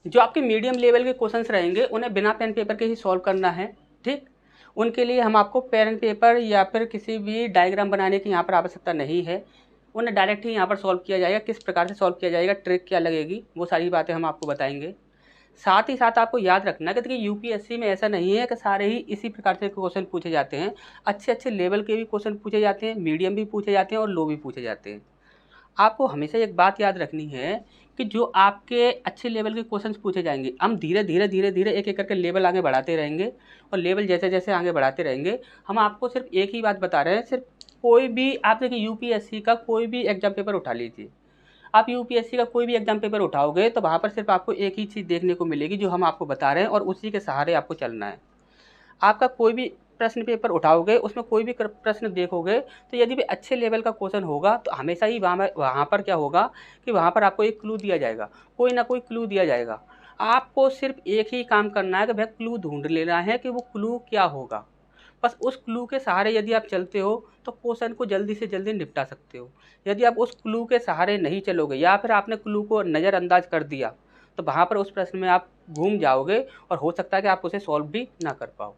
जो आपके medium level के क्वेश्चंस रहेंगे उन्हें बिना पेन पेपर के ही सॉल्व करना है। ठीक, उनके लिए हम आपको पेन पेपर या फिर किसी भी डायग्राम बनाने की यहाँ पर आवश्यकता नहीं है। उन्हें डायरेक्ट ही यहाँ पर सॉल्व किया जाएगा। किस प्रकार से सॉल्व किया जाएगा, ट्रिक क्या लगेगी, वो सारी बातें हम आपको बताएंगे। साथ ही साथ आपको याद रखना है कि देखिए यूपीएससी में ऐसा नहीं है कि सारे ही इसी प्रकार से क्वेश्चन पूछे जाते हैं। अच्छे अच्छे लेवल के भी क्वेश्चन पूछे जाते हैं, मीडियम भी पूछे जाते हैं और लो भी पूछे जाते हैं। आपको हमेशा एक बात याद रखनी है कि जो आपके अच्छे लेवल के क्वेश्चंस पूछे जाएंगे, हम धीरे धीरे धीरे धीरे एक एक करके लेवल आगे बढ़ाते रहेंगे। और लेवल जैसे जैसे आगे बढ़ाते रहेंगे, हम आपको सिर्फ एक ही बात बता रहे हैं। सिर्फ कोई भी आप देखिए यूपीएससी का कोई भी एग्जाम पेपर उठा लीजिए, आप यूपीएससी का कोई भी एग्जाम पेपर उठाओगे तो वहाँ पर सिर्फ आपको एक ही चीज़ देखने को मिलेगी जो हम आपको बता रहे हैं, और उसी के सहारे आपको चलना है। आपका कोई भी प्रश्न पेपर उठाओगे, उसमें कोई भी प्रश्न देखोगे तो यदि भी अच्छे लेवल का क्वेश्चन होगा तो हमेशा ही वहाँ पर क्या होगा कि वहाँ पर आपको एक क्लू दिया जाएगा, कोई ना कोई क्लू दिया जाएगा। आपको सिर्फ एक ही काम करना है कि भाई क्लू ढूंढ लेना है कि वो क्लू क्या होगा। बस उस क्लू के सहारे यदि आप चलते हो तो क्वेश्चन को जल्दी से जल्दी निपटा सकते हो। यदि आप उस क्लू के सहारे नहीं चलोगे या फिर आपने क्लू को नज़रअंदाज कर दिया तो वहाँ पर उस प्रश्न में आप घूम जाओगे और हो सकता है कि आप उसे सॉल्व भी ना कर पाओ।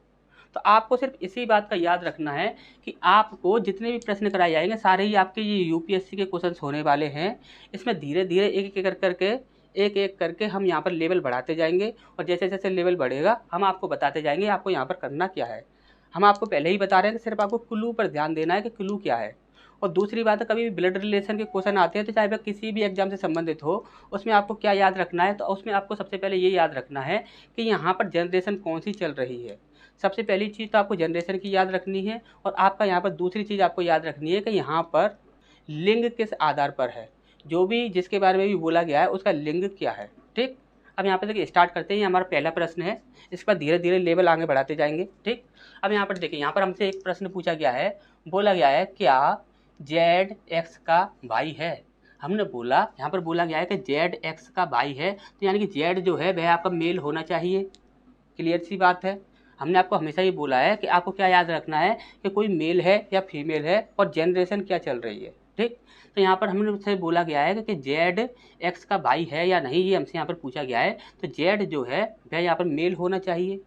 तो आपको सिर्फ इसी बात का याद रखना है कि आपको जितने भी प्रश्न कराए जाएंगे सारे ही आपके ये यूपीएससी के क्वेश्चंस होने वाले हैं। इसमें धीरे धीरे एक एक करके हम यहाँ पर लेवल बढ़ाते जाएंगे, और जैसे जैसे लेवल बढ़ेगा हम आपको बताते जाएंगे आपको यहाँ पर करना क्या है। हम आपको पहले ही बता रहे हैं कि सिर्फ आपको क्लू पर ध्यान देना है कि क्लू क्या है। और दूसरी बात है, कभी भी ब्लड रिलेशन के क्वेश्चन आते हैं तो चाहे वह किसी भी एग्जाम से संबंधित हो, उसमें आपको क्या याद रखना है, तो उसमें आपको सबसे पहले ये याद रखना है कि यहाँ पर जनरेशन कौन सी चल रही है। सबसे पहली चीज़ तो आपको जनरेशन की याद रखनी है, और आपका यहाँ पर दूसरी चीज़ आपको याद रखनी है कि यहाँ पर लिंग किस आधार पर है, जो भी जिसके बारे में भी बोला गया है उसका लिंग क्या है। ठीक, अब यहाँ पर देखिए स्टार्ट करते हैं। हमारा पहला प्रश्न है, इस पर धीरे धीरे लेवल आगे बढ़ाते जाएंगे। ठीक, अब यहाँ पर देखिए, यहाँ पर हमसे एक प्रश्न पूछा गया है, बोला गया है क्या जेड एक्स का भाई है। हमने बोला, यहाँ पर बोला गया है कि जेड एक्स का भाई है, तो यानी कि जेड जो है वह आपका मेल होना चाहिए। क्लियर सी बात है। हमने आपको हमेशा ये बोला है कि आपको क्या याद रखना है कि कोई मेल है या फीमेल है और जनरेशन क्या चल रही है। ठीक, तो यहाँ पर हमने उससे बोला गया है कि जेड एक्स का भाई है या नहीं, ये हमसे यहाँ पर पूछा गया है। तो जेड जो है वह यहाँ पर मेल होना चाहिए।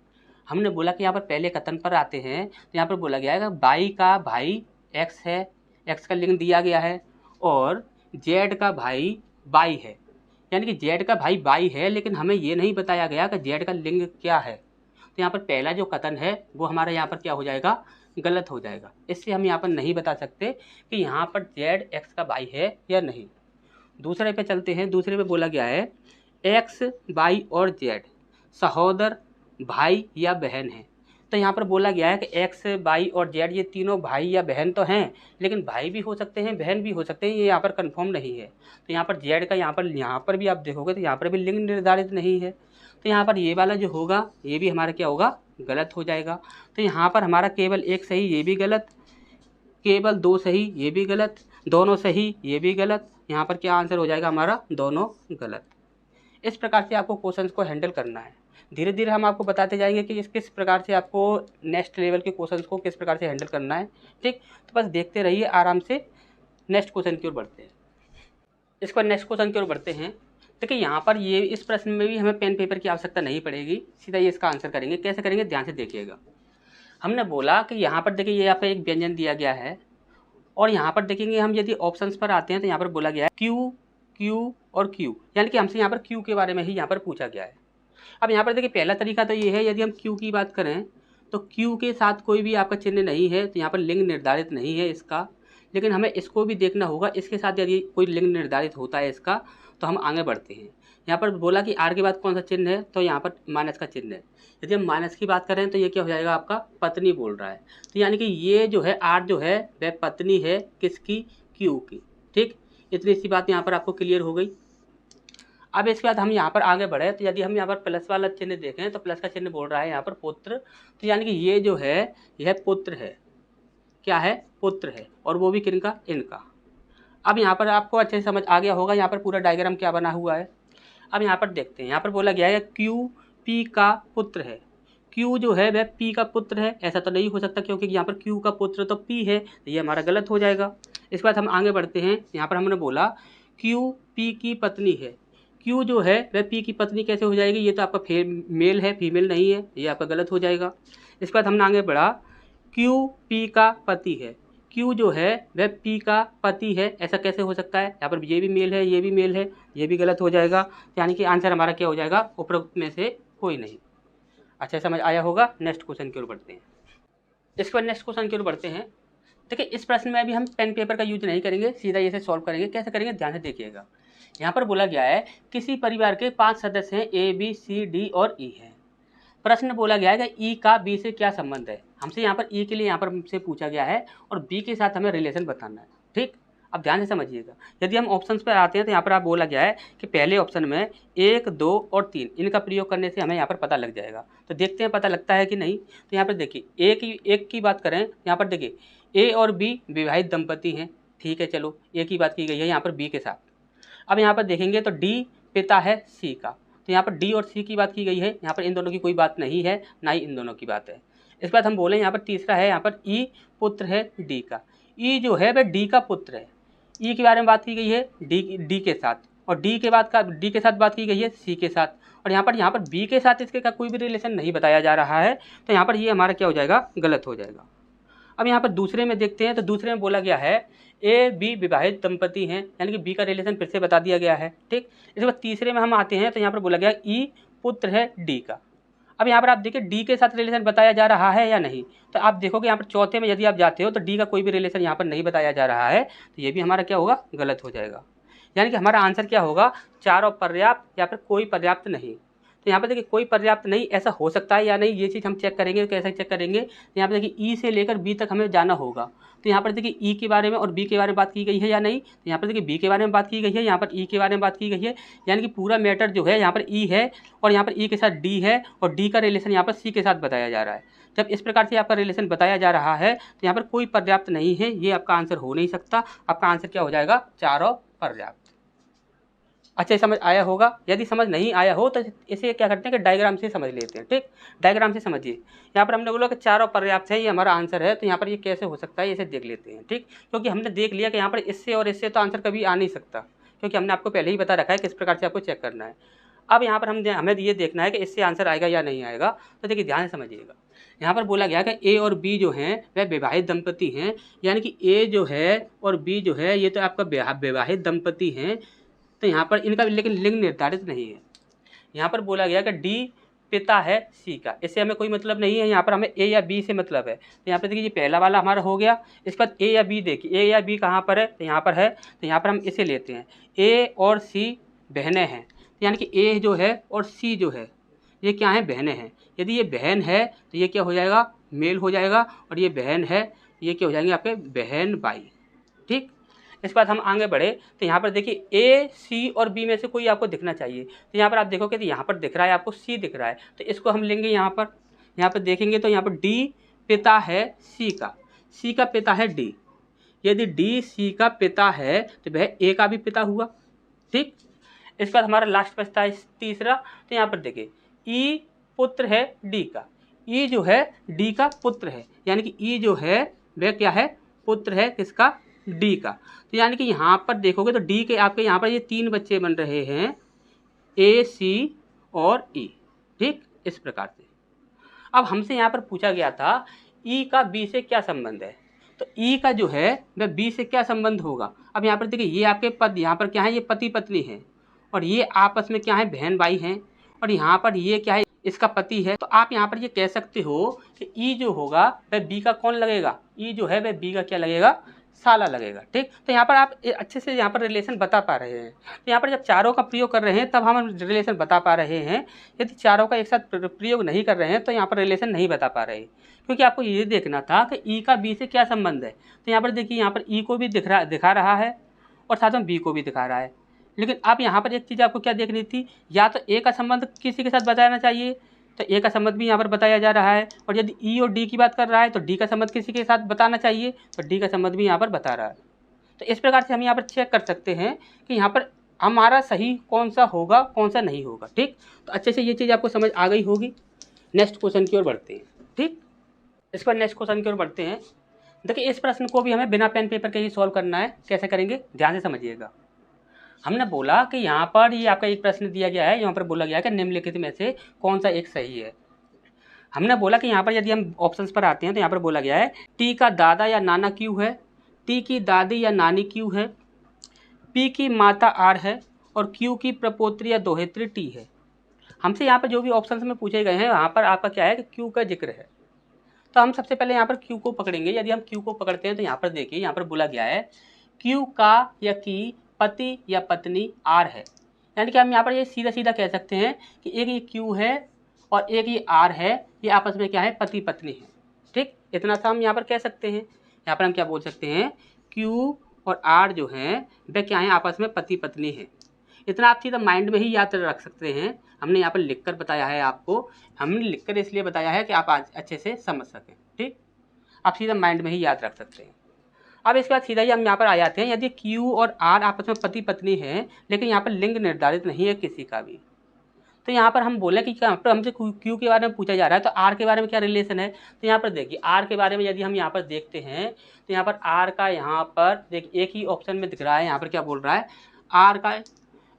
हमने बोला कि यहाँ पर पहले कथन पर आते हैं, तो यहाँ पर बोला गया है कि बाई का भाई एक्स है, एक्स का लिंग दिया गया है, और जेड का भाई बाई है, यानी कि जेड का भाई बाई है, लेकिन हमें ये नहीं बताया गया कि जेड का लिंग क्या है। तो यहाँ पर पहला जो कथन है वो हमारा यहाँ पर क्या हो जाएगा, गलत हो जाएगा। इससे हम यहाँ पर नहीं बता सकते कि यहाँ पर जेड एक्स का भाई है या नहीं। दूसरे पे चलते हैं। दूसरे पे बोला गया है एक्स बाई और जेड सहोदर भाई या बहन है। तो यहाँ पर बोला गया है कि एक्स बाई और जेड ये तीनों भाई या बहन तो हैं, लेकिन भाई भी हो सकते हैं बहन भी हो सकते हैं, ये यहाँ पर कंफर्म नहीं है। तो यहाँ पर जेड का यहाँ पर भी आप देखोगे तो यहाँ पर भी लिंग निर्धारित नहीं है। तो यहाँ पर ये वाला जो होगा ये भी हमारा क्या होगा, गलत हो जाएगा। तो यहाँ पर हमारा केवल एक सही ये भी गलत, केवल दो सही ये भी गलत, दोनों सही ये भी गलत। यहाँ पर क्या आंसर हो जाएगा हमारा, दोनों गलत। इस प्रकार से आपको क्वेश्चंस को हैंडल करना है। धीरे धीरे हम आपको बताते जाएंगे कि किस प्रकार से आपको नेक्स्ट लेवल के क्वेश्चंस को किस प्रकार से हैंडल करना है। ठीक, तो बस देखते रहिए आराम से। नेक्स्ट क्वेश्चन की ओर बढ़ते हैं। इसको नेक्स्ट क्वेश्चन की ओर बढ़ते हैं। देखिए यहाँ पर ये इस प्रश्न में भी हमें पेन पेपर की आवश्यकता नहीं पड़ेगी, सीधा ये इसका आंसर करेंगे। कैसे करेंगे, ध्यान से देखिएगा। हमने बोला कि यहाँ पर देखिए ये यहाँ पर एक व्यंजन दिया गया है, और यहाँ पर देखेंगे हम यदि ऑप्शंस पर आते हैं तो यहाँ पर बोला गया है क्यू क्यू और क्यू, यानी कि हमसे यहाँ पर क्यू के बारे में ही यहाँ पर पूछा गया है। अब यहाँ पर देखिए पहला तरीका तो ये है, यदि हम क्यू की बात करें तो क्यू के साथ कोई भी आपका चिन्ह नहीं है, तो यहाँ पर लिंग निर्धारित नहीं है इसका। लेकिन हमें इसको भी देखना होगा, इसके साथ यदि कोई लिंग निर्धारित होता है इसका तो हम आगे बढ़ते हैं। यहाँ पर बोला कि आर के बाद कौन सा चिन्ह है, तो यहाँ पर माइनस का चिन्ह है। यदि हम माइनस की बात करें तो ये क्या हो जाएगा, आपका पत्नी बोल रहा है। तो यानी कि ये जो है आर जो है वह पत्नी है किसकी, क्यू की। ठीक, इतनी सी बात यहाँ पर आपको क्लियर हो गई। अब इसके बाद हम यहाँ पर आगे बढ़े तो यदि हम यहाँ पर प्लस वाला चिन्ह देखें तो प्लस का चिन्ह बोल रहा है यहाँ पर पुत्र। तो यानी कि ये जो है यह पुत्र है, क्या है, पुत्र है, और वो भी किनका, इनका। अब यहाँ पर आपको अच्छे से समझ आ गया होगा यहाँ पर पूरा डायग्राम क्या बना हुआ है। अब यहाँ पर देखते हैं, यहाँ पर बोला गया है क्यू पी का पुत्र है। क्यू जो है वह पी का पुत्र है, ऐसा तो नहीं हो सकता क्योंकि यहाँ पर क्यू का पुत्र तो पी है, तो ये हमारा गलत हो जाएगा। इसके बाद हम आगे बढ़ते हैं। यहाँ पर हमने बोला क्यू पी की पत्नी है। क्यू जो है वह पी की पत्नी कैसे हो जाएगी, ये तो आपका मेल है, फीमेल नहीं है, ये आपका गलत हो जाएगा। इसके बाद हमने आगे बढ़ा, क्यू पी का पति है, क्यू जो है वह पी का पति है, ऐसा कैसे हो सकता है, यहाँ पर ये भी मेल है, ये भी मेल है, ये भी गलत हो जाएगा। यानी कि आंसर हमारा क्या हो जाएगा, उपरोक्त में से कोई नहीं। अच्छा, समझ आया होगा। नेक्स्ट क्वेश्चन की ओर बढ़ते हैं। इसके बाद नेक्स्ट क्वेश्चन की ओर बढ़ते हैं। देखिए, इस प्रश्न में अभी हम पेन पेपर का यूज नहीं करेंगे, सीधा इसे सॉल्व करेंगे। कैसे करेंगे, ध्यान से देखिएगा। यहाँ पर बोला गया है किसी परिवार के 5 सदस्य हैं, ए बी सी डी और ई हैं। प्रश्न बोला गया है कि ई का बी से क्या संबंध है। हमसे यहाँ पर ई के लिए यहाँ पर हमसे पूछा गया है और बी के साथ हमें रिलेशन बताना है। ठीक, अब ध्यान से समझिएगा। यदि हम ऑप्शंस पर आते हैं तो यहाँ पर आप बोला गया है कि पहले ऑप्शन में 1, 2 और 3 इनका प्रयोग करने से हमें यहाँ पर पता लग जाएगा। तो देखते हैं पता लगता है कि नहीं। तो यहाँ पर देखिए, एक की बात करें, यहाँ पर देखिए ए और बी विवाहित दंपति हैं। ठीक है, चलो ए की बात की गई है यहाँ पर बी के साथ। अब यहाँ पर देखेंगे तो डी पिता है सी का, तो यहाँ पर डी और सी की बात की गई है। यहाँ पर इन दोनों की कोई बात नहीं है, ना ही इन दोनों की बात है। इसके बाद हम बोले यहाँ पर तीसरा है, यहाँ पर ई पुत्र है डी का। ई जो है वह डी का पुत्र है। ई के बारे में बात की गई है डी के साथ, और डी के साथ बात की गई है सी के साथ, और यहाँ पर बी के साथ इसके का कोई भी रिलेशन नहीं बताया जा रहा है। तो यहाँ पर ये हमारा क्या हो जाएगा, गलत हो जाएगा। अब यहाँ पर दूसरे में देखते हैं तो दूसरे में बोला गया है ए बी विवाहित दंपति हैं, यानी कि बी का रिलेशन फिर से बता दिया गया है। ठीक, इसके बाद तीसरे में हम आते हैं तो यहाँ पर बोला गया ई पुत्र है डी का। अब यहाँ पर आप देखिए डी के साथ रिलेशन बताया जा रहा है या नहीं। तो आप देखोगे यहाँ पर चौथे में यदि आप जाते हो तो डी का कोई भी रिलेशन यहाँ पर नहीं बताया जा रहा है, तो ये भी हमारा क्या होगा, गलत हो जाएगा। यानी कि हमारा आंसर क्या होगा, चारों पर्याप्त या फिर कोई पर्याप्त नहीं। तो यहाँ पर देखिए कोई पर्याप्त नहीं ऐसा हो सकता है या नहीं, ये चीज़ हम चेक करेंगे। कैसे चेक करेंगे, तो यहाँ पर देखिए ई से लेकर बी तक हमें जाना होगा। तो यहाँ पर देखिए ई के बारे में और बी के बारे में बात की गई है या नहीं। तो यहाँ पर देखिए बी के बारे में बात की गई है, यहाँ पर ई के बारे में बात की गई है। यानी कि पूरा मैटर जो है यहाँ पर ई है और यहाँ पर ई के साथ डी है, और डी का रिलेशन यहाँ पर सी के साथ बताया जा रहा है। जब इस प्रकार से आपका रिलेशन बताया जा रहा है तो यहाँ पर कोई पर्याप्त नहीं है, ये आपका आंसर हो नहीं सकता। आपका आंसर क्या हो जाएगा, चारों पर्याप्त। अच्छा, समझ आया होगा। यदि समझ नहीं आया हो तो इसे क्या करते हैं कि डायग्राम से समझ लेते हैं। ठीक, डायग्राम से समझिए। यहाँ पर हमने बोला कि चारों पर्याप्त है, ये हमारा आंसर है। तो यहाँ पर ये कैसे हो सकता है, इसे देख लेते हैं। ठीक, क्योंकि हमने देख लिया कि यहाँ पर इससे और इससे तो आंसर कभी आ नहीं सकता, क्योंकि हमने आपको पहले ही बता रखा है किस प्रकार से आपको चेक करना है। अब यहाँ पर हमें ये देखना है कि इससे आंसर आएगा या नहीं आएगा। तो देखिए ध्यान से समझिएगा। यहाँ पर बोला गया कि ए और बी जो हैं वह विवाहित दंपति हैं, यानी कि ए जो है और बी जो है ये तो आपका विवाहित दंपति हैं। तो यहाँ पर इनका लेकिन लिंग निर्धारित नहीं है। यहाँ पर बोला गया कि डी पिता है सी का, इससे हमें कोई मतलब नहीं है। यहाँ पर हमें ए या बी से मतलब है। तो यहाँ पर देखिए ये पहला वाला हमारा हो गया। इसके बाद ए या बी देखिए, ए या बी कहाँ पर है, तो यहाँ पर है। तो यहाँ पर हम इसे लेते हैं, ए और सी बहनें हैं। यानी कि ए जो है और सी जो है ये क्या है, बहनें हैं। यदि ये बहन है तो ये क्या हो जाएगा, मेल हो जाएगा, और ये बहन है ये क्या हो जाएंगे आपके बहन भाई। ठीक, इसके बाद हम आगे बढ़े तो यहाँ पर देखिए ए सी और बी में से कोई आपको दिखना चाहिए। तो यहाँ पर आप देखोगे तो यहाँ पर दिख रहा है आपको सी दिख रहा है, तो इसको हम लेंगे। यहाँ पर देखेंगे तो यहाँ पर डी पिता है सी का, सी का पिता है डी। यदि डी सी का पिता है तो वह ए का भी पिता हुआ। ठीक, इसके बाद हमारा लास्ट बचता है तीसरा। तो यहाँ पर देखिए ई पुत्र है डी का, ई जो है डी का पुत्र है, यानी कि ई जो है वह क्या है, पुत्र है किसका, डी का। तो यानी कि यहाँ पर देखोगे तो डी के आपके यहाँ पर ये 3 बच्चे बन रहे हैं, ए सी और ई। ठीक, इस प्रकार से। अब हमसे यहाँ पर पूछा गया था ई का बी से क्या संबंध है। तो ई का जो है वह बी से क्या संबंध होगा। अब यहाँ पर देखिए ये आपके पद यहाँ पर क्या है, ये पति पत्नी है, और ये आपस में क्या है, बहन भाई हैं, और यहाँ पर ये क्या है, इसका पति है। तो आप यहाँ पर ये कह सकते हो कि ई जो होगा वह बी का कौन लगेगा, ई जो है वह बी का क्या लगेगा, साला लगेगा। ठीक, तो यहाँ पर आप अच्छे से यहाँ पर रिलेशन बता पा रहे हैं। तो यहाँ पर जब चारों का प्रयोग कर रहे हैं तब हम रिलेशन बता पा रहे हैं। यदि चारों का एक साथ प्रयोग नहीं कर रहे हैं तो यहाँ पर रिलेशन नहीं बता पा रहे, क्योंकि आपको ये देखना था कि ई का बी से क्या संबंध है। तो यहाँ पर देखिए यहाँ पर ई को भी दिखा रहा है और साथ में बी को भी दिखा रहा है। लेकिन आप यहाँ पर एक चीज़ आपको क्या देखनी थी, या तो ए का संबंध किसी के साथ बताना चाहिए, तो ए का संबंध भी यहाँ पर बताया जा रहा है, और यदि ई और डी की बात कर रहा है तो डी का संबंध किसी के साथ बताना चाहिए, तो डी का संबंध भी यहाँ पर बता रहा है। तो इस प्रकार से हम यहाँ पर चेक कर सकते हैं कि यहाँ पर हमारा सही कौन सा होगा, कौन सा नहीं होगा। ठीक, तो अच्छे से ये चीज़ आपको समझ आ गई होगी। नेक्स्ट क्वेश्चन की ओर बढ़ते हैं। ठीक, इस पर नेक्स्ट क्वेश्चन की ओर बढ़ते हैं। देखिए इस प्रश्न को भी हमें बिना पेन पेपर के ही सॉल्व करना है। कैसे करेंगे, ध्यान से समझिएगा। हमने बोला कि यहाँ पर ये आपका एक प्रश्न दिया गया है, यहाँ पर बोला गया है कि निम्नलिखित में से कौन सा एक सही है। हमने बोला कि यहाँ पर यदि हम ऑप्शंस पर आते हैं तो यहाँ पर बोला गया है टी का दादा या नाना क्यू है, टी की दादी या नानी क्यू है, पी की माता आर है और क्यू की प्रपोत्री या दोहित्री टी है। हमसे यहाँ पर जो भी ऑप्शंस में पूछे गए हैं वहाँ पर आपका क्या है कि क्यू का जिक्र है। तो हम सबसे पहले यहाँ पर क्यू को पकड़ेंगे। यदि हम क्यू को पकड़ते हैं तो यहाँ पर देखिए, यहाँ पर बोला गया है क्यू का या की पति या पत्नी आर है। यानी कि हम यहाँ पर ये सीधा सीधा कह सकते हैं कि एक ये क्यू है और एक ये आर है, ये आपस में क्या है, पति पत्नी है। ठीक, इतना सा हम यहाँ पर कह सकते हैं। यहाँ पर हम क्या बोल सकते हैं, क्यू और आर जो हैं वे क्या हैं, आपस में पति पत्नी है। इतना आप सीधा माइंड में ही याद रख सकते हैं। हमने यहाँ पर लिखकर बताया है आपको, हमने लिखकर इसलिए बताया है कि आप आज अच्छे से समझ सकें। ठीक, आप सीधा माइंड में ही याद रख सकते हैं। अब इसके बाद सीधा ही हम यहाँ पर आ जाते हैं। यदि क्यू और आर आपस में पति पत्नी है लेकिन यहाँ पर लिंग निर्धारित नहीं है किसी का भी, तो यहाँ पर हम बोले कि यहाँ पर हमसे क्यू के बारे में पूछा जा रहा है तो आर के बारे में क्या रिलेशन है। तो यहाँ पर देखिए आर के बारे में यदि हम यहाँ पर देखते हैं तो यहाँ पर आर का यहाँ पर देखिए एक ही ऑप्शन में दिख रहा है। यहाँ पर क्या बोल रहा है,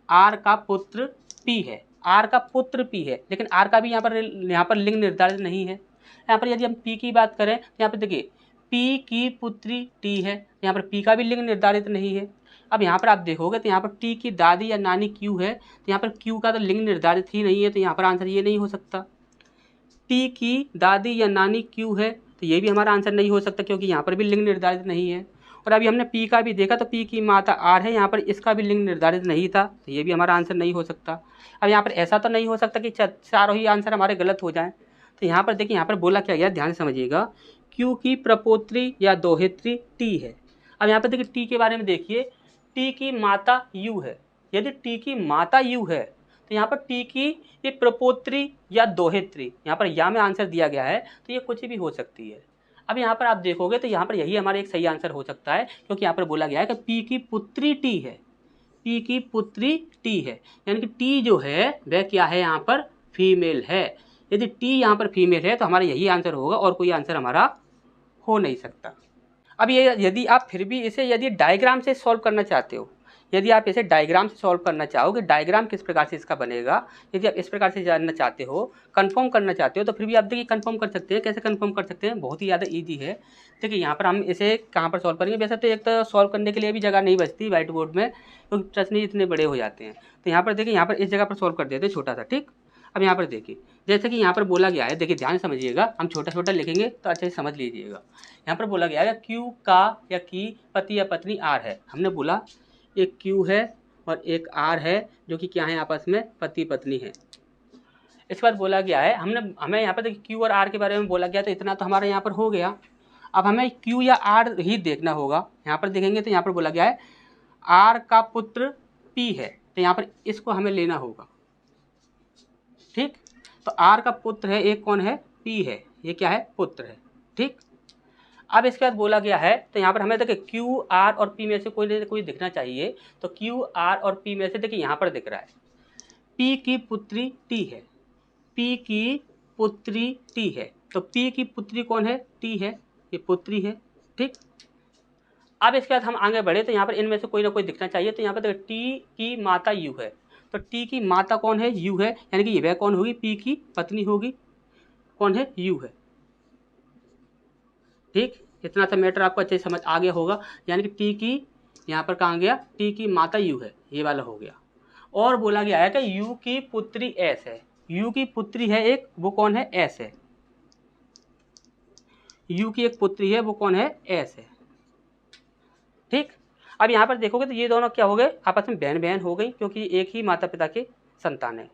आर का पुत्र पी है, आर का पुत्र पी है, लेकिन आर का भी यहाँ पर लिंग निर्धारित नहीं है। यहाँ पर यदि हम पी की बात करें तो यहाँ पर देखिए पी की पुत्री टी है, यहाँ पर पी का भी लिंग निर्धारित नहीं है। अब यहाँ पर आप देखोगे तो यहाँ पर टी की दादी या नानी क्यू है, तो यहाँ पर क्यू का तो लिंग निर्धारित ही नहीं है, तो यहाँ पर आंसर ये नहीं हो सकता। टी की दादी या नानी क्यू है तो ये भी हमारा आंसर नहीं हो सकता क्योंकि यहाँ पर भी लिंग निर्धारित नहीं है। और अभी हमने पी का भी देखा तो पी की माता आर है, यहाँ पर इसका भी लिंग निर्धारित नहीं था, तो ये भी हमारा आंसर नहीं हो सकता। अब यहाँ पर ऐसा तो नहीं हो सकता कि चारों ही आंसर हमारे गलत हो जाएं। तो यहाँ पर देखिए, यहाँ पर बोला क्या गया, ध्यान से समझिएगा, क्यू की प्रपोत्री या दोहित्री टी है। अब यहाँ पर देखिए टी के बारे में देखिए, टी की माता यू है। यदि टी की माता यू है तो यहाँ पर टी की ये प्रपोत्री या दोहित्री, यहाँ पर या में आंसर दिया गया है तो ये कुछ भी हो सकती है। अब यहाँ पर आप देखोगे तो यहाँ पर यही हमारा एक सही आंसर हो सकता है क्योंकि यहाँ पर बोला गया है कि पी की पुत्री टी है, पी की पुत्री टी है, यानी कि टी जो है वह क्या है, यहाँ पर फीमेल है। यदि टी यहाँ पर फीमेल है तो हमारा यही आंसर होगा और कोई आंसर हमारा हो नहीं सकता। अब ये यदि आप फिर भी इसे यदि डायग्राम से सॉल्व करना चाहते हो, यदि आप इसे डायग्राम से सॉल्व करना चाहो कि डायग्राम किस प्रकार से इसका बनेगा, यदि आप इस प्रकार से जानना चाहते हो, कंफर्म करना चाहते हो, तो फिर भी आप देखिए कंफर्म कर सकते हैं। कैसे कंफर्म कर सकते हैं, बहुत ही ज़्यादा इजी है। देखिए यहाँ पर हम इसे कहाँ पर सॉल्व करेंगे। वैसे तो एक तो सॉल्व करने के लिए भी जगह नहीं बचती व्हाइट बोर्ड में क्योंकि प्रश्न इतने बड़े हो जाते हैं। तो यहाँ पर देखिए, यहाँ पर इस जगह पर सॉल्व कर देते हैं छोटा सा। ठीक, अब यहाँ पर देखिए जैसे कि यहाँ पर बोला गया है, देखिए ध्यान समझिएगा, हम छोटा छोटा लिखेंगे तो अच्छे से समझ लीजिएगा। यहाँ पर बोला गया है क्यू का या की पति या पत्नी आर है। हमने बोला एक क्यू है और एक आर है जो कि क्या है, आपस में पति पत्नी है। इसके बाद बोला गया है हमें यहाँ पर देखिए क्यू और आर के बारे में बोला गया, तो इतना तो हमारे यहाँ पर हो गया। अब हमें क्यू या आर ही देखना होगा। यहाँ पर देखेंगे तो यहाँ पर बोला गया है आर का पुत्र पी है, तो यहाँ पर इसको हमें लेना होगा। ठीक, तो आर का पुत्र है एक कौन है, पी है, ये क्या है, पुत्र है। ठीक, अब इसके बाद बोला गया है तो यहाँ पर हमें देखिए क्यू आर और पी में से कोई दिखना चाहिए। तो क्यू आर और पी में से देखिए यहाँ पर दिख रहा है पी की पुत्री टी है, पी की पुत्री टी है, तो पी की पुत्री कौन है, टी है, ये पुत्री है। ठीक, अब इसके बाद हम आगे बढ़े तो यहाँ पर इनमें से कोई ना कोई दिखना चाहिए। तो यहाँ पर देखिए टी की माता यू है, तो टी की माता कौन है, यू है, यानी कि ये वह कौन होगी, पी की पत्नी होगी, कौन है, यू है। ठीक, इतना सा मैटर आपको अच्छे से समझ आ गया होगा। यानी कि टी की यहाँ पर कहाँ गया, टी की माता यू है, ये वाला हो गया। और बोला गया है कि यू की पुत्री एस है, यू की पुत्री है एक, वो कौन है, एस है। यू की एक पुत्री है, वो कौन है, एस है। ठीक, अब यहाँ पर देखोगे तो ये दोनों क्या हो गए, आपस में बहन बहन हो गई क्योंकि एक ही माता पिता के संतान है।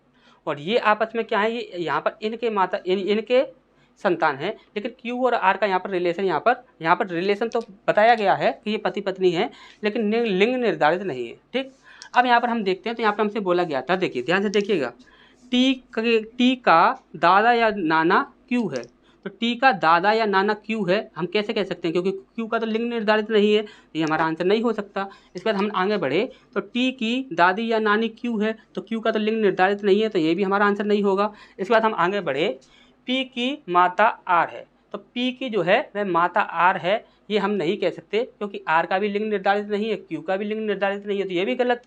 और ये आपस में क्या है, ये यहाँ पर इनके संतान है। लेकिन क्यू और आर का यहाँ पर रिलेशन, यहाँ पर रिलेशन तो बताया गया है कि ये पति पत्नी है, लेकिन लिंग निर्धारित नहीं है। ठीक, अब यहाँ पर हम देखते हैं तो यहाँ पर हमसे बोला गया था, देखिए ध्यान से देखिएगा, टी का दादा या नाना क्यू है। तो टी का दादा या नाना क्यू है, हम कैसे कह सकते हैं, क्योंकि क्यू का तो लिंग निर्धारित नहीं है, ये हमारा आंसर नहीं हो सकता। इसके बाद हम आगे बढ़े तो टी की दादी या नानी क्यू है, तो क्यू का तो लिंग निर्धारित नहीं है, तो ये भी हमारा आंसर नहीं होगा। इसके बाद हम आगे बढ़े, पी की माता आर है, तो पी की जो है वह माता आर है, ये हम नहीं कह सकते क्योंकि आर का भी लिंग निर्धारित नहीं है, क्यू का भी लिंग निर्धारित नहीं है, तो ये भी गलत।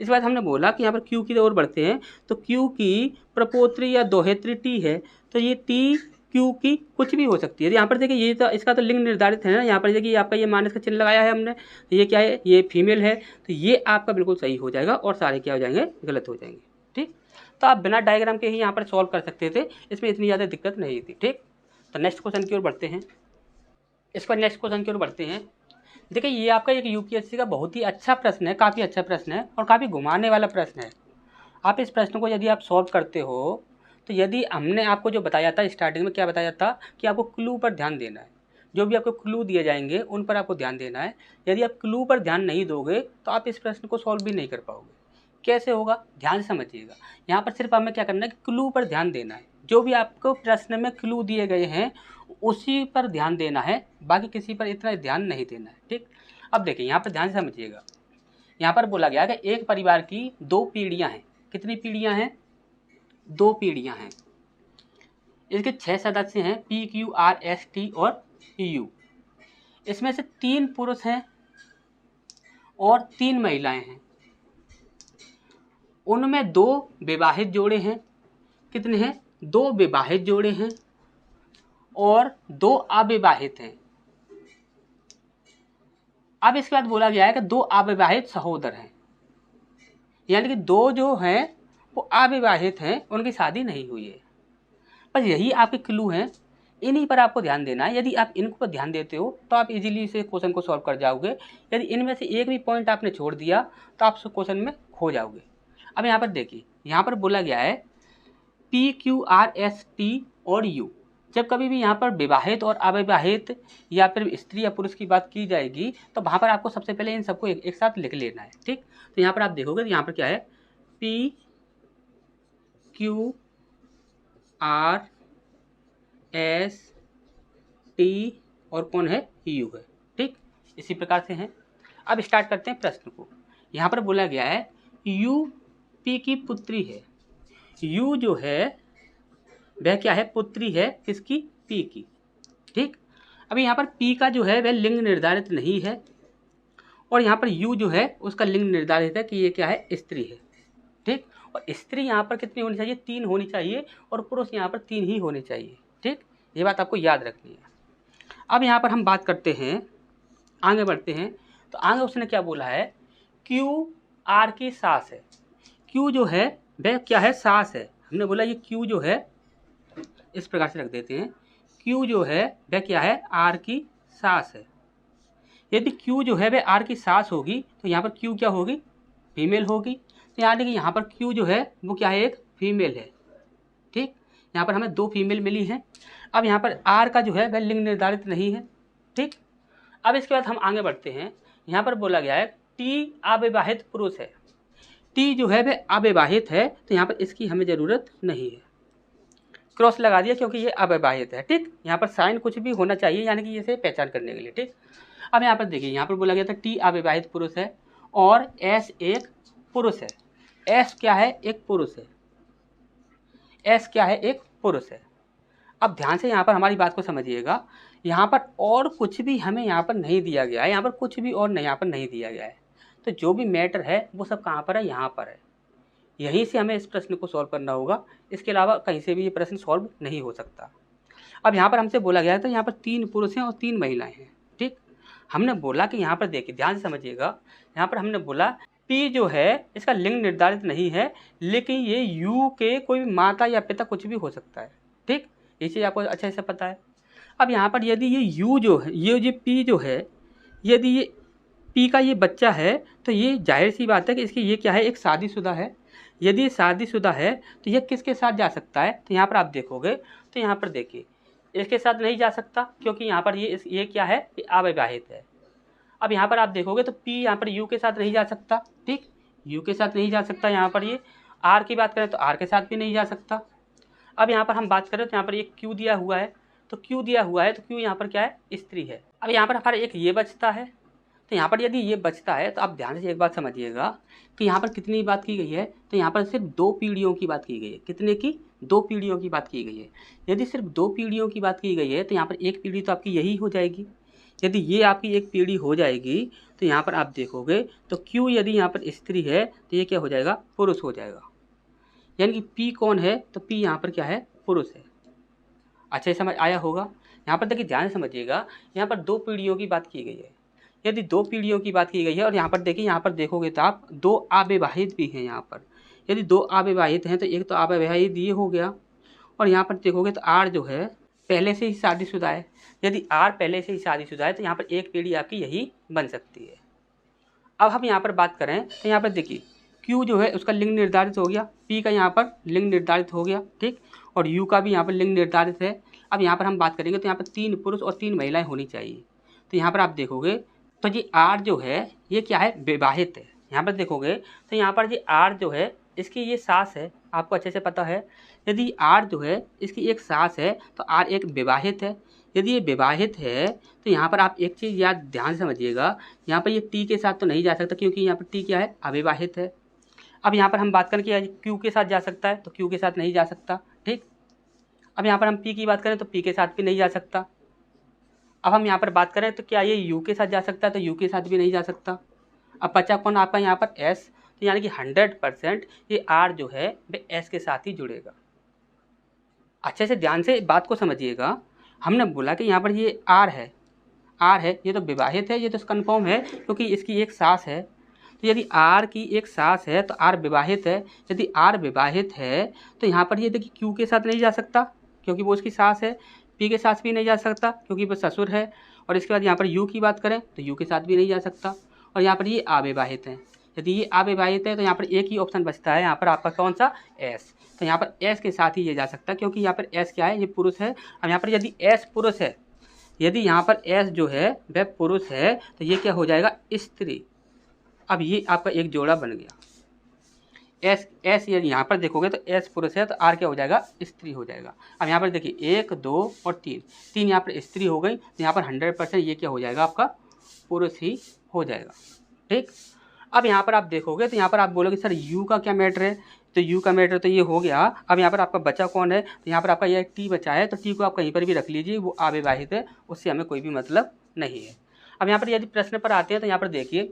इसके बाद हमने बोला कि यहाँ पर क्यू की ओर बढ़ते हैं, तो क्यू की प्रपोत्री या दोहेत्री टी है, तो ये टी क्यू की कुछ भी हो सकती है। यहाँ पर देखिए ये तो इसका तो लिंग निर्धारित है ना, यहाँ पर देखिए आपका ये माइनस का चिन्ह लगाया है हमने, तो ये क्या है, ये फीमेल है, तो ये आपका बिल्कुल सही हो जाएगा और सारे क्या हो जाएंगे, गलत हो जाएंगे। ठीक, तो आप बिना डायग्राम के ही यहाँ पर सॉल्व कर सकते थे, इसमें इतनी ज़्यादा दिक्कत नहीं थी। ठीक, तो नेक्स्ट क्वेश्चन की ओर बढ़ते हैं। इस पर नेक्स्ट क्वेश्चन की ओर बढ़ते हैं। देखिए ये आपका एक यूपीएससी का बहुत ही अच्छा प्रश्न है, काफ़ी अच्छा प्रश्न है और काफ़ी घुमाने वाला प्रश्न है। आप इस प्रश्न को यदि आप सॉल्व करते हो, तो यदि हमने आपको जो बताया था स्टार्टिंग में, क्या बताया था कि आपको क्लू पर ध्यान देना है, जो भी आपको क्लू दिए जाएंगे उन पर आपको ध्यान देना है। यदि आप क्लू पर ध्यान नहीं दोगे तो आप इस प्रश्न को सॉल्व भी नहीं कर पाओगे। कैसे होगा, ध्यान से समझिएगा। यहाँ पर सिर्फ हमें क्या करना है कि क्लू पर ध्यान देना है, जो भी आपको प्रश्न में क्लू दिए गए हैं उसी पर ध्यान देना है, बाकी किसी पर इतना ध्यान नहीं देना है। ठीक, अब देखिए यहाँ पर ध्यान से समझिएगा। यहाँ पर बोला गया कि एक परिवार की 2 पीढ़ियाँ हैं। कितनी पीढ़ियाँ हैं, 2 पीढ़ियाँ हैं। इसके 6 सदस्य हैं, P Q R S T और यू। इसमें से 3 पुरुष हैं और 3 महिलाएं हैं। उनमें 2 विवाहित जोड़े हैं। कितने हैं, 2 विवाहित जोड़े हैं और 2 अविवाहित हैं। अब इसके बाद बोला गया है कि 2 अविवाहित सहोदर हैं, यानी कि 2 जो हैं वो अविवाहित हैं, उनकी शादी नहीं हुई है। बस यही आपके क्लू हैं, इन्हीं पर आपको ध्यान देना है। यदि आप इनको पर ध्यान देते हो तो आप इजीली इसे क्वेश्चन को सॉल्व कर जाओगे। यदि इनमें से एक भी पॉइंट आपने छोड़ दिया तो आप क्वेश्चन में खो जाओगे। अब यहाँ पर देखिए, यहाँ पर बोला गया है P Q R S T और यू। जब कभी भी यहाँ पर विवाहित और अविवाहित या फिर स्त्री या पुरुष की बात की जाएगी तो वहाँ पर आपको सबसे पहले इन सबको एक साथ लिख लेना है। ठीक, तो यहाँ पर आप देखोगे तो यहाँ पर क्या है, P Q R S T और कौन है, यू है। ठीक, इसी प्रकार से हैं। अब स्टार्ट करते हैं प्रश्न को। यहाँ पर बोला गया है यू पी की पुत्री है। यू जो है वह क्या है, पुत्री है किसकी, पी की। ठीक, अभी यहाँ पर पी का जो है वह लिंग निर्धारित नहीं है और यहाँ पर यू जो है उसका लिंग निर्धारित है कि ये क्या है, स्त्री है। ठीक, और स्त्री यहाँ पर कितनी होनी चाहिए, 3 होनी चाहिए और पुरुष यहाँ पर 3 ही होने चाहिए। ठीक, ये बात आपको याद रखनी है। अब यहाँ पर हम बात करते हैं, आगे बढ़ते हैं। तो आगे उसने क्या बोला है, क्यू आर की सास है। क्यू जो है वह क्या है, सास है। हमने बोला ये क्यू जो है, इस प्रकार से रख देते हैं, क्यू जो है वह क्या है, आर की सास है। यदि क्यू जो है वह आर की सास होगी तो यहाँ पर क्यू क्या होगी, फीमेल होगी। तो यानी कि यहाँ पर क्यू जो है वो क्या है, एक फीमेल है। ठीक, यहाँ पर हमें 2 फीमेल मिली हैं। अब यहाँ पर आर का जो है वह लिंग निर्धारित नहीं है। ठीक, अब इसके बाद हम आगे बढ़ते हैं। यहाँ पर बोला गया है टी अविवाहित पुरुष है। टी जो है वह अविवाहित है, तो यहाँ पर इसकी हमें ज़रूरत नहीं है, क्रॉस लगा दिया क्योंकि ये अविवाहित है। ठीक, यहाँ पर साइन कुछ भी होना चाहिए, यानी कि इसे पहचान करने के लिए। ठीक, अब यहाँ पर देखिए, यहाँ पर बोला गया था टी अविवाहित पुरुष है और एस एक पुरुष है। एस क्या है, एक पुरुष है। एस क्या है, एक पुरुष है। अब ध्यान से यहाँ पर हमारी बात को समझिएगा। यहाँ पर और कुछ भी हमें यहाँ पर नहीं दिया गया है, यहाँ पर कुछ भी और नहीं, यहाँ पर नहीं दिया गया है। तो जो भी मैटर है वो सब कहाँ पर है, यहाँ पर है। यहीं से हमें इस प्रश्न को सॉल्व करना होगा, इसके अलावा कहीं से भी ये प्रश्न सॉल्व नहीं हो सकता। अब यहाँ पर हमसे बोला गया था यहाँ पर 3 पुरुष हैं और 3 महिलाएं हैं। ठीक, हमने बोला कि यहाँ पर देखिए, ध्यान से समझिएगा। यहाँ पर हमने बोला पी जो है इसका लिंग निर्धारित नहीं है, लेकिन ये यू के कोई माता या पिता कुछ भी हो सकता है। ठीक, ये चीज़ आपको अच्छे से पता है। अब यहाँ पर यदि ये यू जो है, ये जो पी जो है, यदि ये पी का ये बच्चा है तो ये जाहिर सी बात है कि इसकी ये क्या है, एक शादीशुदा है। यदि ये शादीशुदा है तो ये किसके साथ जा सकता है, तो यहाँ पर आप देखोगे तो यहाँ पर देखिए इसके साथ नहीं जा सकता, क्योंकि यहाँ पर ये क्या है, ये अविवाहित है। अब यहाँ पर आप देखोगे तो पी यहाँ पर यू के साथ नहीं जा सकता। ठीक, यू के साथ नहीं जा सकता। यहाँ पर ये आर की बात करें तो आर के साथ भी नहीं जा सकता। अब यहाँ पर हम बात करें तो यहाँ पर एक क्यू दिया हुआ है, तो क्यू दिया हुआ है तो क्यू यहाँ पर क्या है, स्त्री है। अब यहाँ पर हमारा एक ये बचता है, तो यहाँ पर यदि ये बचता है तो आप ध्यान से एक बात समझिएगा कि यहाँ पर कितनी बात की गई है, तो यहाँ पर सिर्फ 2 पीढ़ियों की बात की गई है। कितने की, 2 पीढ़ियों की बात की गई है। यदि सिर्फ 2 पीढ़ियों की बात की गई है तो यहाँ पर एक पीढ़ी तो आपकी यही हो जाएगी, यदि ये आपकी एक पीढ़ी हो जाएगी तो यहाँ पर आप देखोगे तो Q यदि यहाँ पर स्त्री है तो ये क्या हो जाएगा, पुरुष हो जाएगा। यानी कि P कौन है, तो P यहाँ पर क्या है, पुरुष है। अच्छा ये समझ आया होगा। यहाँ पर देखिए ध्यान से समझिएगा, यहाँ पर 2 पीढ़ियों की बात की गई है। यदि 2 पीढ़ियों की बात की गई है और यहाँ पर देखिए, यहाँ पर देखोगे तो आप 2 अविवाहित भी हैं। यहाँ पर यदि 2 अविवाहित हैं तो एक तो अविवाहित ये हो गया, और यहाँ पर देखोगे तो R जो है पहले से ही शादीशुदा है। यदि R पहले से ही शादीशुदा है तो यहाँ पर एक पीढ़ी आपकी यही बन सकती है। अब हम यहाँ पर बात करें तो यहाँ पर देखिए Q जो है उसका लिंग निर्धारित हो गया, P का यहाँ पर लिंग निर्धारित हो गया, ठीक, और U का भी यहाँ पर लिंग निर्धारित है। अब यहाँ पर हम बात करेंगे तो यहाँ पर 3 पुरुष और 3 महिलाएं होनी चाहिए। तो यहाँ पर आप देखोगे तो ये R जो है ये क्या है, विवाहित है। यहाँ पर देखोगे तो यहाँ पर ये R जो है इसकी ये सास है, आपको अच्छे से पता है। यदि R जो है इसकी एक सास है तो R एक विवाहित है। यदि ये विवाहित है तो यहाँ पर आप एक चीज़ याद ध्यान समझिएगा, यहाँ पर ये T के साथ तो नहीं जा सकता क्योंकि यहाँ पर T क्या है, अविवाहित है। अब यहाँ पर हम बात करें कि Q के साथ जा सकता है तो Q के साथ नहीं जा सकता, ठीक। अब यहाँ पर हम P की बात करें तो P के साथ भी नहीं जा सकता। अब हम यहाँ पर बात करें तो क्या ये U के साथ जा सकता है, तो U के साथ भी नहीं जा सकता। अब बचा कौन आपका यहाँ पर S, तो यानी कि 100% ये R जो है वह S के साथ ही जुड़ेगा। अच्छे से ध्यान से बात को समझिएगा। हमने बोला कि यहाँ पर ये R है, ये तो विवाहित है, ये तो कन्फर्म है क्योंकि इसकी एक सास है। तो यदि R की एक सास है तो R विवाहित है। यदि R विवाहित है तो यहाँ पर ये देखिए Q के साथ नहीं जा सकता क्योंकि वो उसकी सास है, P के साथ भी नहीं जा सकता क्योंकि वो ससुर है, और इसके बाद यहाँ पर U की बात करें तो U के साथ भी नहीं जा सकता, और यहाँ पर ये अविवाहित है। यदि ये अविवाहित है तो यहाँ पर एक ही ऑप्शन बचता है, यहाँ पर आपका कौन सा, S। तो यहाँ पर S के साथ ही ये जा सकता है क्योंकि यहाँ पर S क्या है, ये पुरुष है। अब यहाँ पर यदि S पुरुष है, यदि यहाँ पर S जो है वह पुरुष है तो ये क्या हो जाएगा, स्त्री। अब ये आपका एक जोड़ा बन गया। S यदि यहाँ पर देखोगे तो S पुरुष है तो R क्या हो जाएगा, स्त्री हो जाएगा। अब यहाँ पर देखिए 1 2 और 3 यहाँ पर स्त्री हो गई, तो यहाँ पर 100% ये क्या हो जाएगा, आपका पुरुष ही हो जाएगा, ठीक। अब यहाँ पर आप देखोगे तो यहाँ पर आप बोलोगे सर U का क्या मैटर है, तो U का मैटर तो ये हो गया। अब यहाँ पर आपका बचा कौन है, तो यहाँ पर आपका ये T बचा है, तो T को आप कहीं पर भी रख लीजिए, वो अविवाहित है, उससे हमें कोई भी मतलब नहीं है। अब यहाँ पर यदि प्रश्न पर आते हैं तो यहाँ पर देखिए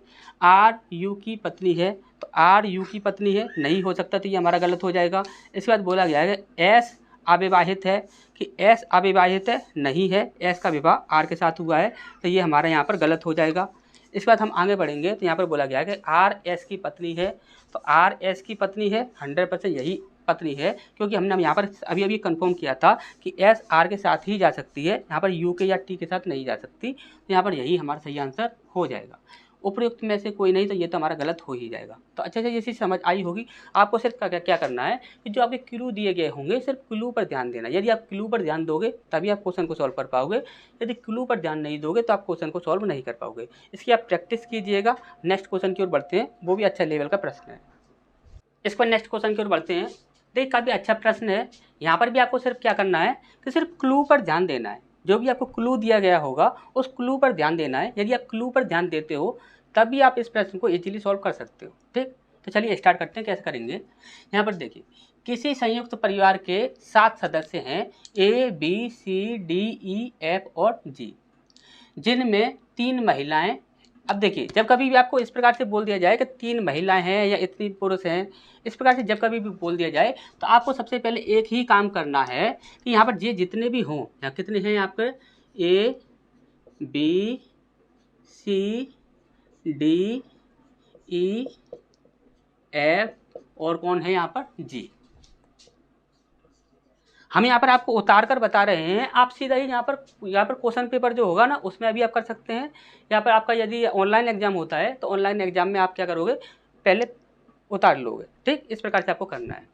R U की पत्नी है, तो R U की पत्नी है, नहीं हो सकता, तो ये हमारा गलत हो जाएगा। इसके बाद बोला गया है कि S अविवाहित है, कि S अविवाहित है, नहीं है, S का विवाह R के साथ हुआ है, तो ये हमारा यहाँ पर गलत हो जाएगा। इसके बाद हम आगे बढ़ेंगे तो यहाँ पर बोला गया है कि R S की पत्नी है, तो R S की पत्नी है, 100% यही पत्नी है क्योंकि हमने यहाँ पर अभी कंफर्म किया था कि S R के साथ ही जा सकती है, यहाँ पर U के या T के साथ नहीं जा सकती। तो यहाँ पर यही हमारा सही आंसर हो जाएगा। उपयुक्त में से कोई नहीं तो ये तो हमारा गलत हो ही जाएगा। तो अच्छे से ये चीज़ समझ आई होगी। आपको सिर्फ क्या करना है कि जो आपके क्लू दिए गए होंगे सिर्फ क्लू पर ध्यान देना। यदि आप क्लू पर ध्यान दोगे तभी आप क्वेश्चन को सॉल्व कर पाओगे, यदि क्लू पर ध्यान नहीं दोगे तो आप क्वेश्चन को सॉल्व नहीं कर पाओगे। इसकी आप प्रैक्टिस कीजिएगा। नेक्स्ट क्वेश्चन की ओर बढ़ते हैं, वो भी अच्छा लेवल का प्रश्न है। इस पर नेक्स्ट क्वेश्चन की ओर बढ़ते हैं। देखिए काफ़ी अच्छा प्रश्न है। यहाँ पर भी आपको सिर्फ क्या करना है कि सिर्फ क्लू पर ध्यान देना है। जो भी आपको क्लू दिया गया होगा उस क्लू पर ध्यान देना है। यदि आप क्लू पर ध्यान देते हो तभी आप इस प्रश्न को इजीली सॉल्व कर सकते हो, ठीक। तो चलिए स्टार्ट करते हैं, कैसे करेंगे। यहाँ पर देखिए किसी संयुक्त परिवार के 7 सदस्य हैं A B C D E F और G, जिनमें 3 महिलाएं। अब देखिए जब कभी भी आपको इस प्रकार से बोल दिया जाए कि 3 महिलाएं हैं या इतनी पुरुष हैं, इस प्रकार से जब कभी भी बोल दिया जाए तो आपको सबसे पहले एक ही काम करना है कि यहाँ पर ये जितने भी हों, या कितने हैं आपके A B C D E F और कौन है यहाँ पर G। हम यहाँ पर आपको उतार कर बता रहे हैं, आप सीधा ही यहाँ पर क्वेश्चन पेपर जो होगा ना उसमें अभी आप कर सकते हैं। यहाँ पर आपका यदि ऑनलाइन एग्जाम होता है तो ऑनलाइन एग्जाम में आप क्या करोगे, पहले उतार लोगे, ठीक। इस प्रकार से आपको करना है।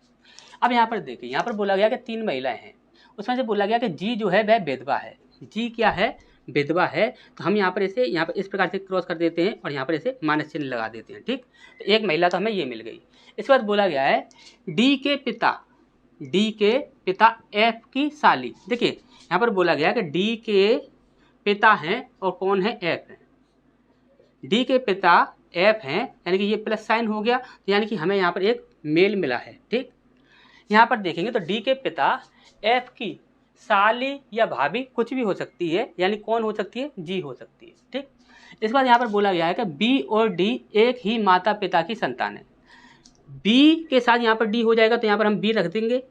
अब यहाँ पर देखिए यहाँ पर बोला गया कि 3 महिलाएं हैं, उसमें से बोला गया कि G जो है वह विधवा है। G क्या है, विधवा है। तो हम यहाँ पर इस प्रकार से क्रॉस कर देते हैं और यहाँ पर इसे माइनस चिन्ह लगा देते हैं, ठीक। तो एक महिला तो हमें ये मिल गई। इसके बाद बोला गया है D के पिता F की साली। देखिए यहाँ पर बोला गया कि D के पिता हैं और कौन है, F है। D के पिता F हैं, यानी कि ये प्लस साइन हो गया, तो यानी कि हमें यहाँ पर एक मेल मिला है, ठीक। यहाँ पर देखेंगे तो D के पिता F की साली या भाभी कुछ भी हो सकती है, यानी कौन हो सकती है, जी हो सकती है। ठीक, इसके बाद यहाँ पर बोला गया है कि बी और डी एक ही माता पिता की संतान है। बी के साथ यहाँ पर डी हो जाएगा तो यहाँ पर हम बी रख देंगे।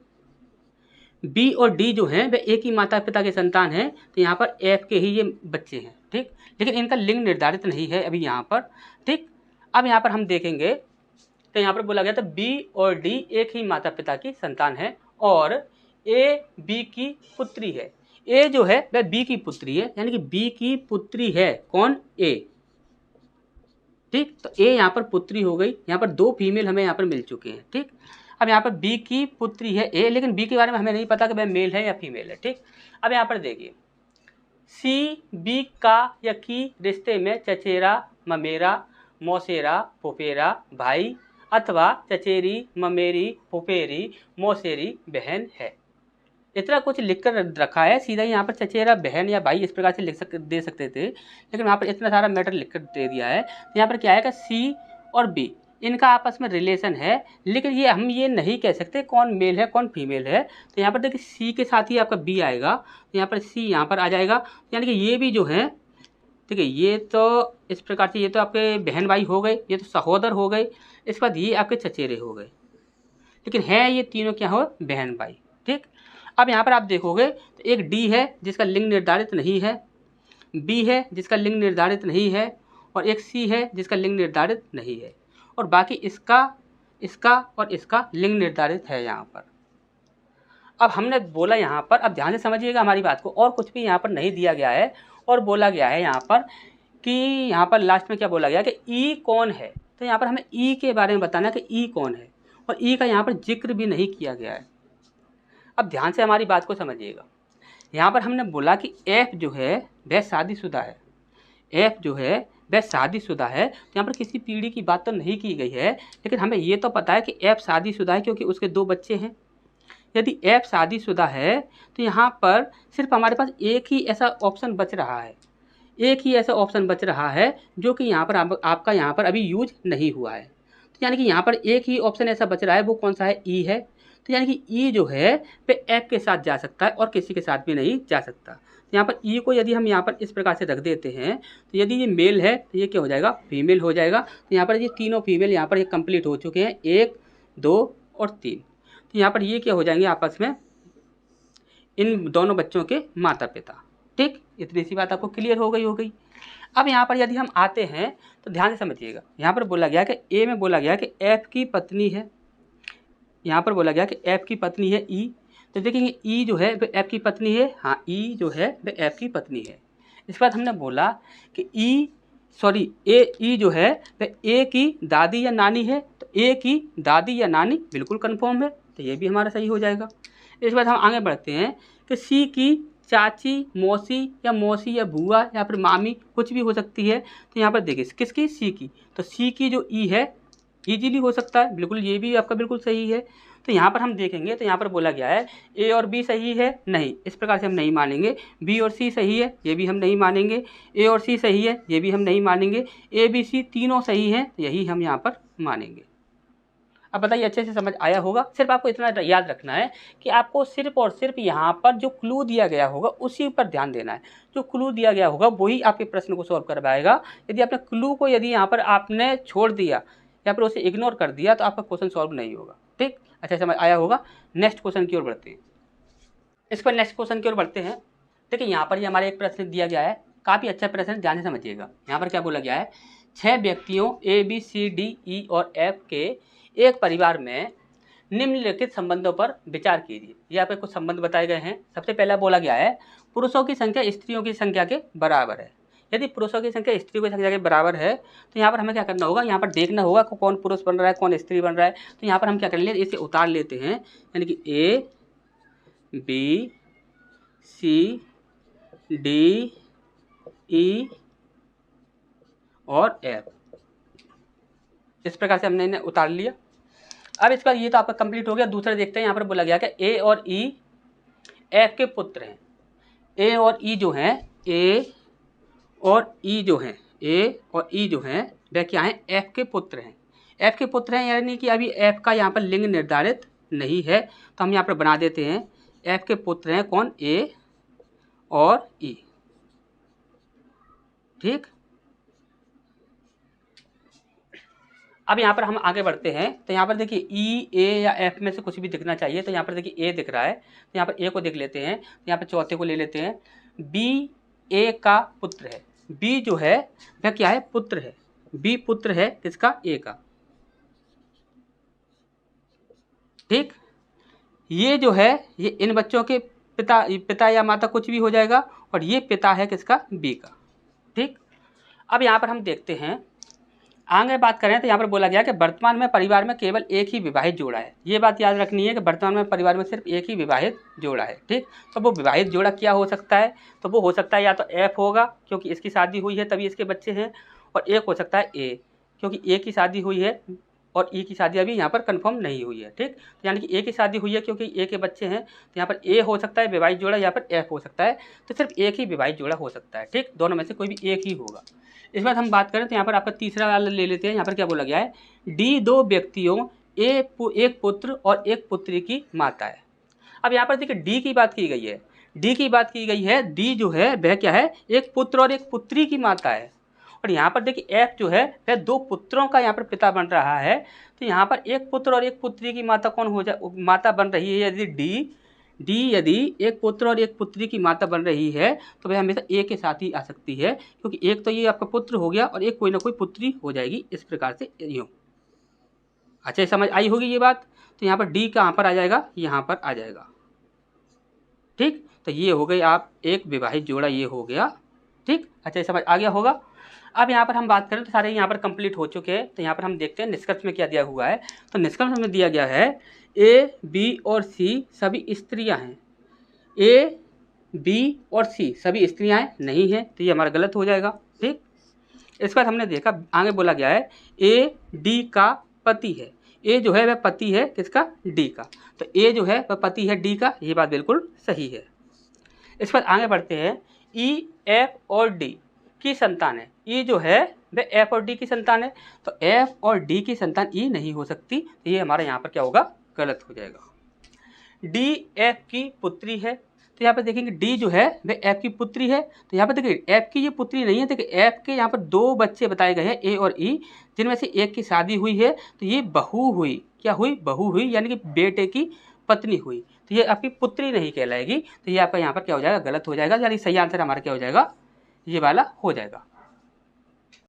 बी और डी जो हैं वे एक ही माता पिता के संतान हैं, तो यहाँ पर एफ के ही ये बच्चे हैं। ठीक, लेकिन इनका लिंग निर्धारित नहीं है अभी यहाँ पर। ठीक, अब यहाँ पर हम देखेंगे तो यहाँ पर बोला गया था बी और डी एक ही माता पिता की संतान है और ए बी की पुत्री है। ए जो है वह बी की पुत्री है, यानी कि बी की पुत्री है कौन, ए। ठीक, तो ए यहाँ पर पुत्री हो गई। यहाँ पर दो फीमेल हमें यहाँ पर मिल चुके हैं। ठीक, अब यहाँ पर बी की पुत्री है ए, लेकिन बी के बारे में हमें नहीं पता कि वह मेल है या फीमेल है। ठीक, अब यहाँ पर देखिए सी बी का या की रिश्ते में चचेरा, ममेरा, मौसेरा, फुफेरा भाई अथवा चचेरी, ममेरी, फुफेरी, मौसेरी बहन है। इतना कुछ लिखकर रखा है, सीधा यहाँ पर चचेरा बहन या भाई इस प्रकार से दे सकते थे, लेकिन यहाँ पर इतना सारा मैटर लिखकर दे दिया है। तो यहाँ पर क्या है कि सी और बी इनका आपस में रिलेशन है, लेकिन ये हम ये नहीं कह सकते कौन मेल है कौन फीमेल है। तो यहाँ पर देखिए सी के साथ ही आपका बी आएगा, तो यहाँ पर सी यहाँ पर आ जाएगा, यानी कि ये भी जो है, ठीक है, ये तो इस प्रकार से ये तो आपके बहन भाई हो गए, ये तो सहोदर हो गए, इसके बाद ये आपके चचेरे हो गए, लेकिन है ये तीनों क्या हो, बहन भाई। ठीक, अब यहाँ पर आप देखोगे तो एक डी है जिसका लिंग निर्धारित नहीं है, बी है जिसका लिंग निर्धारित नहीं है, और एक सी है जिसका लिंग निर्धारित नहीं है, और बाकी इसका इसका और इसका लिंग निर्धारित है यहाँ पर। अब हमने बोला यहाँ पर, अब ध्यान से समझिएगा हमारी बात को, और कुछ भी यहाँ पर नहीं दिया गया है, और बोला गया है यहाँ पर कि यहाँ पर लास्ट में क्या बोला गया कि ई कौन है। तो यहाँ पर हमें ई के बारे में बताना है कि ई कौन है, और ई का यहाँ पर जिक्र भी नहीं किया गया है। अब ध्यान से हमारी बात को समझिएगा, यहाँ पर हमने बोला कि एफ जो है वह शादीशुदा है, एफ जो है वह शादीशुदा है। तो यहाँ पर किसी पीढ़ी की बात तो नहीं की गई है, लेकिन हमें ये तो पता है कि एफ शादीशुदा है क्योंकि उसके दो बच्चे हैं। यदि एफ शादीशुदा है तो यहाँ पर सिर्फ हमारे पास एक ही ऐसा ऑप्शन बच रहा है, एक ही ऐसा ऑप्शन बच रहा है जो कि यहाँ पर आपका यहाँ पर अभी यूज नहीं हुआ है। तो यानी कि यहाँ पर एक ही ऑप्शन ऐसा बच रहा है, वो कौन सा है, ई है। तो यानी कि ई जो है वह एफ के साथ जा सकता है और किसी के साथ भी नहीं जा सकता। तो यहाँ पर ई को यदि हम यहाँ पर इस प्रकार से रख देते हैं तो यदि ये मेल है तो ये क्या हो जाएगा, फीमेल हो जाएगा। तो यहाँ पर ये तीनों फीमेल यहाँ पर ये कंप्लीट हो चुके हैं, 1 2 और 3। तो यहाँ पर ये क्या हो जाएंगे आपस में, इन दोनों बच्चों के माता पिता। ठीक, इतनी सी बात आपको क्लियर हो गई। अब यहाँ पर यदि हम आते हैं तो ध्यान से समझिएगा, यहाँ पर बोला गया कि ए में बोला गया कि एफ की पत्नी है, यहाँ पर बोला गया कि एफ की पत्नी है ई। तो देखेंगे ई जो है वह एफ की पत्नी है, हाँ ई जो है वह एफ की पत्नी है। इसके बाद हमने बोला कि ई जो है वह ए की दादी या नानी है, तो ए की दादी या नानी बिल्कुल कन्फर्म है, तो ये भी हमारा सही हो जाएगा। इसके बाद हम आगे बढ़ते हैं कि सी की चाची, मौसी या बुआ या फिर मामी कुछ भी हो सकती है। तो यहाँ पर देखिए किसकी, सी की, तो सी की जो ई है ईजिली हो सकता है, बिल्कुल ये भी आपका बिल्कुल सही है। तो यहाँ पर हम देखेंगे तो यहाँ पर बोला गया है ए और बी सही है, नहीं, इस प्रकार से हम नहीं मानेंगे। बी और सी सही है, ये भी हम नहीं मानेंगे। ए और सी सही है, ये भी हम नहीं मानेंगे। ए बी सी तीनों सही हैं, यही हम यहाँ पर मानेंगे। अब बताइए अच्छे से समझ आया होगा। सिर्फ आपको इतना याद रखना है कि आपको सिर्फ और सिर्फ यहाँ पर जो क्लू दिया गया होगा उसी पर ध्यान देना है। जो क्लू दिया गया होगा वही आपके प्रश्न को सॉल्व कर पाएगा। यदि आपने क्लू को यदि यहाँ पर आपने छोड़ दिया या फिर उसे इग्नोर कर दिया तो आपका क्वेश्चन सॉल्व नहीं होगा। ठीक, अच्छा समझ आया होगा। नेक्स्ट क्वेश्चन की ओर बढ़ते हैं। इस पर नेक्स्ट क्वेश्चन की ओर बढ़ते हैं। देखिए यहाँ पर हमारे एक प्रश्न दिया गया है, काफ़ी अच्छा प्रश्न, ध्यान से समझिएगा। यहाँ पर क्या बोला गया है, 6 व्यक्तियों A B C D E और एफ के एक परिवार में निम्नलिखित संबंधों पर विचार कीजिए। ये आपके कुछ संबंध बताए गए हैं। सबसे पहला बोला गया है पुरुषों की संख्या स्त्रियों की संख्या के बराबर है। यदि पुरुषों की संख्या स्त्रियों की संख्या के बराबर है तो यहाँ पर हमें क्या करना होगा, यहाँ पर देखना होगा कि कौन पुरुष बन रहा है कौन स्त्री बन रहा है। तो यहाँ पर हम क्या कर लेंगे, इसे उतार लेते हैं, यानी कि A B C D E और एफ, इस प्रकार से हमने इन्हें उतार लिया। अब इसका ये तो आपका कंप्लीट हो गया। दूसरा देखते हैं, यहाँ पर बोला गया कि ए और ई एफ के पुत्र हैं। ए और ई जो हैं, ए और ई जो हैं वह क्या हैं, एफ के पुत्र हैं। एफ के पुत्र हैं यानी कि अभी एफ का यहाँ पर लिंग निर्धारित नहीं है, तो हम यहाँ पर बना देते हैं एफ के पुत्र हैं कौन, ए और ई। ठीक, अब यहाँ पर हम आगे बढ़ते हैं। तो यहाँ पर देखिए ई, ए या एफ में से कुछ भी दिखना चाहिए। तो यहाँ पर देखिए ए दिख रहा है, तो यहाँ पर ए को देख लेते हैं। तो यहाँ पर चौथे को ले लेते हैं। बी ए का पुत्र है। बी जो है वह क्या है, पुत्र है। बी पुत्र है किसका, ए का। ठीक, ये जो है ये इन बच्चों के पिता या माता कुछ भी हो जाएगा, और ये पिता है किसका, बी का। ठीक, अब यहाँ पर हम देखते हैं आगे बात करें। तो यहाँ पर बोला गया कि वर्तमान में परिवार में केवल एक ही विवाहित जोड़ा है। ये बात याद रखनी है कि वर्तमान में परिवार में सिर्फ एक ही विवाहित जोड़ा है। ठीक, तो वो विवाहित जोड़ा क्या हो सकता है, तो वो हो सकता है या तो एफ होगा क्योंकि इसकी शादी हुई है तभी इसके बच्चे हैं, और एक हो सकता है ए क्योंकि ए की शादी हुई है और ई की शादी अभी यहाँ पर कंफर्म नहीं हुई है। ठीक, तो यानी कि ए की शादी हुई है क्योंकि ए के बच्चे हैं, तो यहाँ पर ए हो सकता है विवाहित जोड़ा, या फिर एफ हो सकता है। तो सिर्फ एक ही विवाहित जोड़ा हो सकता है। ठीक, दोनों में से कोई भी एक ही होगा। इस बार हम बात करें तो यहाँ पर आपका तीसरा वाला ले लेते हैं। यहाँ पर क्या बोला गया है, डी दो व्यक्तियों एक पुत्र और एक पुत्री की माता है। अब यहाँ पर देखिए डी की बात की गई है। डी की बात की गई है, डी जो है वह क्या है, एक पुत्र और एक पुत्री की माता है। और यहाँ पर देखिए एफ जो है वह दो पुत्रों का यहाँ पर पिता बन रहा है। तो यहाँ पर एक पुत्र और एक पुत्री की माता कौन हो माता बन रही है, यदि डी यदि एक पुत्र और एक पुत्री की माता बन रही है तो वह हमेशा ए के साथ ही आ सकती है, क्योंकि एक तो ये आपका पुत्र हो गया और एक कोई ना कोई पुत्री हो जाएगी। इस प्रकार से यूँ। अच्छा, समझ आई होगी ये बात। तो यहाँ पर डी कहाँ पर आ जाएगा, यहाँ पर आ जाएगा। ठीक, तो ये हो गई आप एक विवाहित जोड़ा, ये हो गया। ठीक, अच्छा समझ आ गया होगा। अब यहाँ पर हम बात करें तो सारे यहाँ पर कंप्लीट हो चुके हैं। तो यहाँ पर हम देखते हैं निष्कर्ष में क्या दिया हुआ है। तो निष्कर्ष में दिया गया है ए, बी और सी सभी स्त्रियां हैं। ए, बी और सी सभी स्त्रियां नहीं हैं, तो ये हमारा गलत हो जाएगा। ठीक, इसके बाद हमने देखा आगे बोला गया है ए डी का पति है। ए जो है वह पति है किसका, डी का। तो ए जो है वह पति है डी का, ये बात बिल्कुल सही है। इसके बाद आगे बढ़ते हैं, ई एफ और डी की संतान है। ई जो है वह एफ और डी की संतान है, तो एफ और डी की संतान ई नहीं हो सकती, तो ये हमारा यहाँ पर क्या होगा, गलत हो जाएगा। डी एफ की पुत्री है, तो यहाँ पर देखेंगे डी जो है वह एफ की पुत्री है। तो यहाँ पर देखिए एफ की ये पुत्री नहीं है, देखिए एफ के यहाँ पर दो बच्चे बताए गए हैं ए और ई, जिनमें से एक की शादी हुई है, तो ये बहू हुई। क्या हुई, बहू हुई, यानी कि बेटे की पत्नी हुई। तो ये आपकी पुत्री नहीं कहलाएगी, तो ये आपका यहाँ पर क्या हो जाएगा, गलत हो जाएगा। यानी सही आंसर हमारा क्या हो जाएगा, ये वाला हो जाएगा।